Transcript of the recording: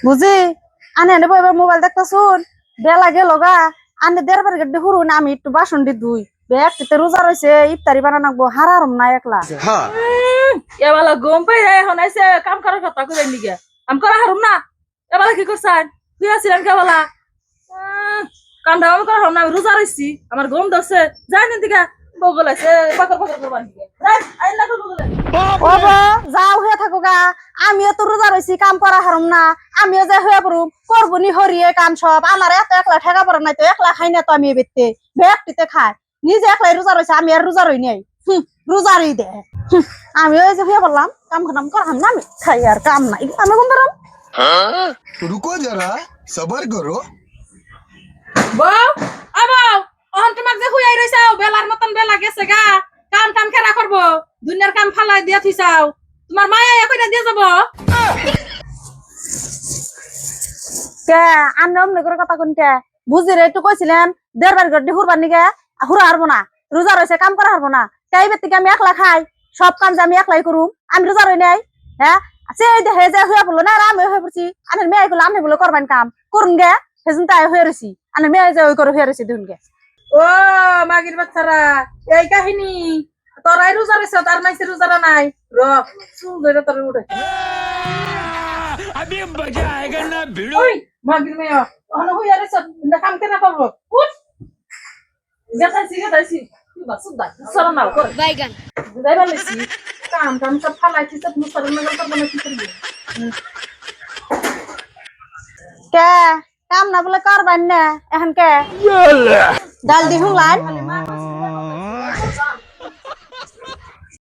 বুঝি আনে এনে বইবার মোবাইল দেখতা শুন বেলা গেল গা আনে দেড়বার গেড্ডে হুরুন আমি একটু বাসন দি দুই ব্যাগটিতে রোজা রয়েছে ইফতারি বানানাকবো হারারম না একলা এবেলা গম পাই এখন আইসে কাম করার কথা কইলেন নিগে কাম করা হারুম না এবেলা কি করছেন তুই আসছিলেন কেবেলা কামটা আমি করা হারুম না আমি রোজা রইছি আমার গম ধরছে যাই না দিকে বগল আছে পাকর পাকর করবার দিকে আইন না বগলে ও বো যাও হয়ে থাকো গা আমিও তো রোজা রয়েছি কাম করা হারম না আমিও যে হয়ে পড়ুম করবো নি হরিয়ে কাম সব আমার এত একলা ঠেকা পড়া নাই তো একলা খাই না তো আমি বেতে ব্যাগটিতে খাই নিজে একলাই রোজা রয়েছে আমি আর রোজা রই নাই রোজারই দে আমি ওই যে হয়ে বললাম কাম খাম করাম না আমি খাই আর কাম নাই আমি কোন ধরম रुको जरा सबर करो বউ আবাও অহন তোমাক যে হুইয়াই রইছাও বেলার মতন বেলা গেছে গা কাম টাম খেরা করব দুনিয়ার কাম ফালাই দিয়া থিসাও তোমার মায়া কইরা দিয়ে যাব কে আন্নে অমনে করে কথা কোনটা বুঝি রে একটু কইছিলাম দেড়বার গড্ডি হুরবার নিগে হুরা হারবো না রোজা রয়েছে কাম করা হারবো না তাই বেতিকে আমি একলা খাই সব কাম যে আমি একলাই করুম আমি রোজা রই নাই হ্যাঁ সে দেখে যে হয়ে পড়লো না আমি হয়ে পড়ছি আনের মেয়ে গুলো আমি বলে করবেন কাম করুন গে সেজন্য তাই হয়ে রয়েছি আনের মেয়ে যে ওই করে হয়ে রয়েছি দেখুন গে ও মাগির বাচ্চারা এই কাহিনী তোরাই রোজা রইছ তার মাইছে রোজারা নাই র চুল ধরে তোর উঠে अभी मजा आएगा ना भिड़ो ওই মাগির মেয়ে অহন হুইয়া রইছ কাম কেনা করব উঠ গেতাইছি তুই বাস সুদা সালাম না করে বাইগান যাইবা লইছি কাম কাম সব ফালাইছি সব মুসলমান না করব না কি করবি কে কাম না বলে করবেন না এখন কে ডাল দি হুলান